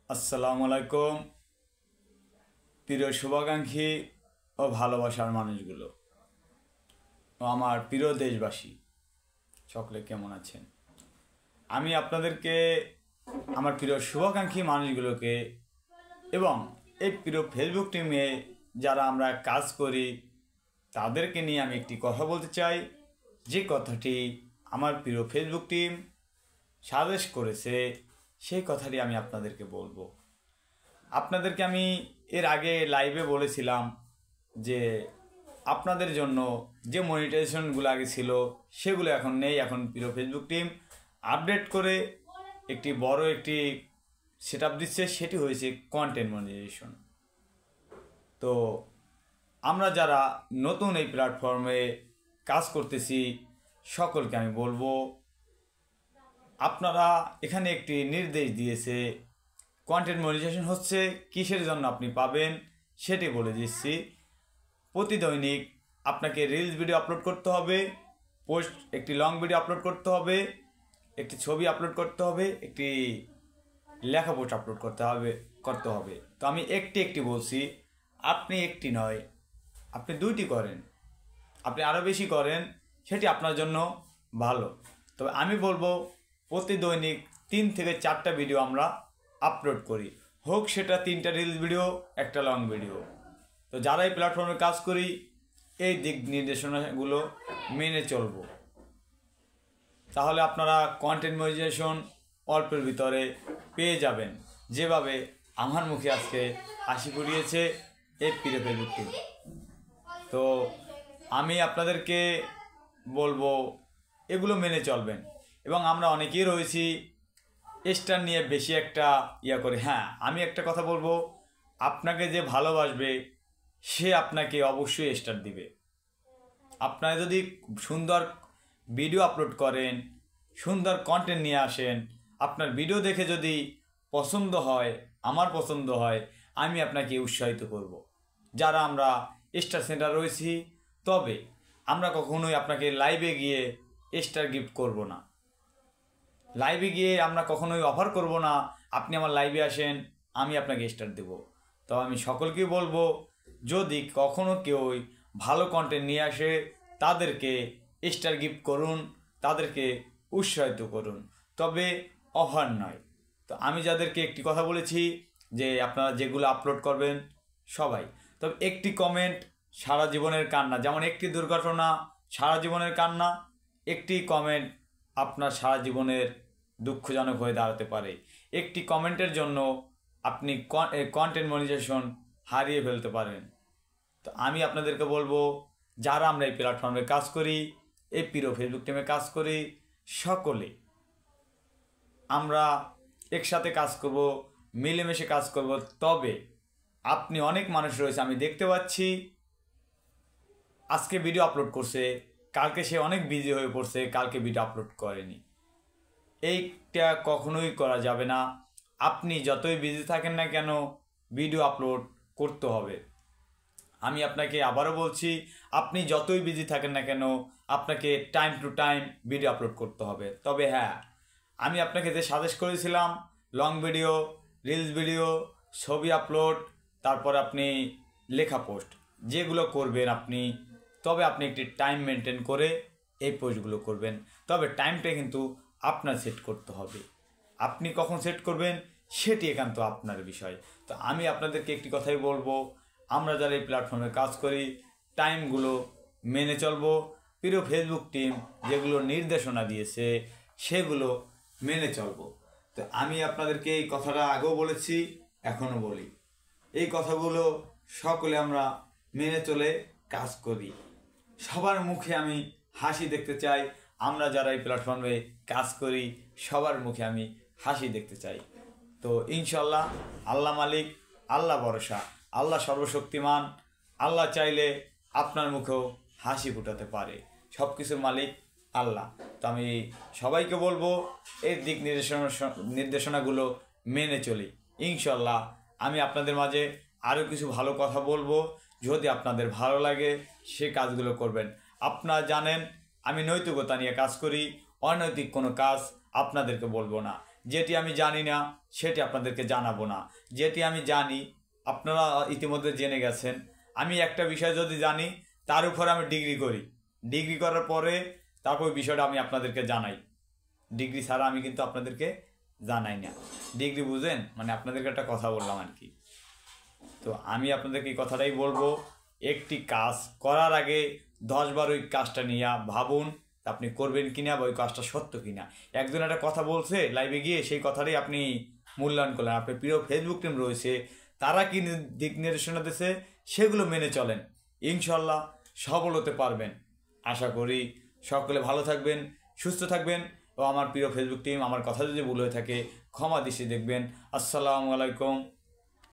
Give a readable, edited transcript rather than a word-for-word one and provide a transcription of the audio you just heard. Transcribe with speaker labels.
Speaker 1: আসসালামু আলাইকুম প্রিয় শুভাকাঙ্ক্ষী ও ভালোবাসার মানুষগুলো ও আমার প্রিয় দেশবাসী সকলে কেমন আছেন। আমি আপনাদেরকে আমার প্রিয় শুভাকাঙ্ক্ষী মানুষগুলোকে এবং এই প্রিয় ফেসবুক টিমে যারা আমরা কাজ করি তাদেরকে নিয়ে আমি একটি কথা বলতে চাই, যে কথাটি আমার প্রিয় ফেসবুক টিম সাজেস্ট করেছে সেই কথাটি আমি আপনাদেরকে বলবো। আপনাদেরকে আমি এর আগে লাইভে বলেছিলাম যে আপনাদের জন্য যে মনিটাইজেশনগুলো আগে ছিল সেগুলো এখন নেই। এখন প্রিয় ফেসবুক টিম আপডেট করে একটি বড় একটি সেটআপ দিচ্ছে, সেটি হয়েছে কন্টেন্ট মনিটাইজেশন। তো আমরা যারা নতুন এই প্ল্যাটফর্মে কাজ করতেছি সকলকে আমি বলবো, আপনারা এখানে একটি নির্দেশ দিয়েছে কন্টেন্ট মনিটাইজেশন হচ্ছে কিসের জন্য আপনি পাবেন সেটি বলে দিচ্ছি। প্রতিদৈনিক আপনাকে রিলস ভিডিও আপলোড করতে হবে, পোস্ট একটি লং ভিডিও আপলোড করতে হবে, একটি ছবি আপলোড করতে হবে, একটি লেখা পোস্ট আপলোড করতে হবে। তো আমি একটি বলছি, আপনি একটি নয়, আপনি দুইটি করেন, আপনি আরও বেশি করেন, সেটি আপনার জন্য ভালো। তবে আমি বলবো প্রতিদৈনিক 3 থেকে 4টা ভিডিও আমরা আপলোড করি, হোক সেটা 3টা রিলস ভিডিও, একটা লং ভিডিও। তো যারা এই প্ল্যাটফর্মে কাজ করি এই দিক নির্দেশনাগুলো মেনে চলবো, তাহলে আপনারা কন্টেন্ট মনিটাইজেশন অল্পের ভিতরে পেয়ে যাবেন, যেভাবে আমার মুখে আজকে হাসি ফুটিয়েছে এই প্রিয় ফেসবুক টিম। তো আমি আপনাদেরকে বলবো এগুলো মেনে চলবেন। এবং আমরা অনেকেই রয়েছি স্টার নিয়ে বেশি একটা করে। হ্যাঁ, আমি একটা কথা বলবো, আপনাকে যে ভালোবাসবে সে আপনাকে অবশ্যই স্টার দিবে। আপনারা যদি সুন্দর ভিডিও আপলোড করেন, সুন্দর কন্টেন্ট নিয়ে আসেন, আপনার ভিডিও দেখে যদি পছন্দ হয়, আমার পছন্দ হয়, আমি আপনাকে উৎসাহিত করব। যারা আমরা স্টার সেন্টার রয়েছি, তবে আমরা কখনোই আপনাকে লাইভে গিয়ে স্টার গিফট করব না, লাইভে গিয়ে আমরা কখনোই অফার করব না আপনি আমার লাইভে আসেন আমি আপনাকে স্টার দেব। তো আমি সকলকেই বলবো, যদি কখনো কেউ ভালো কন্টেন্ট নিয়ে আসে তাদেরকে স্টার গিফট করুন, তাদেরকে উৎসাহিত করুন, তবে অফার নয়। তো আমি যাদেরকে একটি কথা বলেছি যে আপনারা যেগুলো আপলোড করবেন সবাই, তবে একটি কমেন্ট সারা জীবনের কান্না। যেমন একটি দুর্ঘটনা সারা জীবনের কান্না, একটি কমেন্ট আপনার সারা জীবনের দুঃখজনক হয়ে দাঁড়াতে পারে। একটি কমেন্টের জন্য আপনি কন্টেন্ট মনিটাইজেশন হারিয়ে ফেলতে পারেন। তো আমি আপনাদেরকে বলবো, যারা আমরা এই প্ল্যাটফর্মে কাজ করি, এই প্রিয় ফেসবুক টিমে কাজ করি, সকলে আমরা একসাথে কাজ করব, মিলেমিশে কাজ করব। তবে আপনি অনেক মানুষ রয়েছে আমি দেখতে পাচ্ছি, আজকে ভিডিও আপলোড করছে, কালকে সে অনেক বিজি হয়ে পড়ছে, কালকে ভিডিও আপলোড করেনি। এইটা কখনোই করা যাবে না। আপনি যতই বিজি থাকেন না কেন ভিডিও আপলোড করতে হবে। আমি আপনাকে আবারও বলছি, আপনি যতই বিজি থাকেন না কেন আপনাকে time to time video upload করতে হবে। তবে হ্যাঁ, আমি আপনাকে যে সাজেস্ট করেছিলাম লং ভিডিও, রিলস ভিডিও, ছবি আপলোড, তারপর আপনি লেখা পোস্ট যেগুলো করবেন আপনি, তবে আপনি একটি টাইম মেনটেন করে এই পোস্টগুলো করবেন। তবে টাইমটা কিন্তু আপনার সেট করতে হবে, আপনি কখন সেট করবেন সেটি একান্ত আপনার বিষয়। তো আমি আপনাদেরকে একটি কথাই বলবো, আমরা যারা এই প্ল্যাটফর্মে কাজ করি টাইমগুলো মেনে চলবো। প্রিয় ফেসবুক টিম যেগুলো নির্দেশনা দিয়েছে সেগুলো মেনে চলবো। তো আমি আপনাদেরকে এই কথাটা আগেও বলেছি, এখনও বলি, এই কথাগুলো সকলে আমরা মেনে চলে কাজ করি। সবার মুখে আমি হাসি দেখতে চাই। আমরা যারা এই প্ল্যাটফর্মে কাজ করি সবার মুখে আমি হাসি দেখতে চাই। তো ইনশাল্লাহ আল্লাহ মালিক, আল্লাহ ভরসা, আল্লাহ সর্বশক্তিমান, আল্লাহ চাইলে আপনার মুখেও হাসি ফুটাতে পারে। সব কিছুর মালিক আল্লাহ। তো আমি সবাইকে বলবো এই দিক নির্দেশনাগুলো মেনে চলি। ইনশাল্লাহ আমি আপনাদের মাঝে আরও কিছু ভালো কথা বলবো, যদি আপনাদের ভালো লাগে সে কাজগুলো করবেন। আপনারা জানেন আমি নৈতিকতা নিয়ে কাজ করি, অনৈতিক কোনো কাজ আপনাদেরকে বলবো না। যেটি আমি জানি না সেটি আপনাদেরকে জানাবো না। যেটি আমি জানি আপনারা ইতিমধ্যে জেনে গেছেন। আমি একটা বিষয় যদি জানি তার উপর আমি ডিগ্রি করি, ডিগ্রি করার পরে তারপর ওই বিষয়টা আমি আপনাদেরকে জানাই। ডিগ্রি ছাড়া আমি কিন্তু আপনাদেরকে জানাই না। ডিগ্রি বুঝেন, মানে আপনাদেরকে একটা কথা বললাম আর কি। তো আমি আপনাদেরকে এই কথাটাই বলবো, একটি কাজ করার আগে 10 বার ওই কাজটা নিয়ে ভাবুন আপনি করবেন কিনা বা ওই কাজটা সত্য কিনা। একজন একটা কথা বলছে লাইভে গিয়ে, সেই কথাটাই আপনি মূল্যায়ন করলেন। আপনার প্রিয় ফেসবুক টিম রয়েছে, তারা কি দিক নির্দেশনা দিচ্ছে সেগুলো মেনে চলেন, ইনশাল্লাহ সফল হতে পারবেন। আশা করি সকলে ভালো থাকবেন, সুস্থ থাকবেন। ও আমার প্রিয় ফেসবুক টিম, আমার কথা যদি ভুল হয়ে থাকে ক্ষমা দৃষ্টি দেখবেন। আসসালামু আলাইকুম।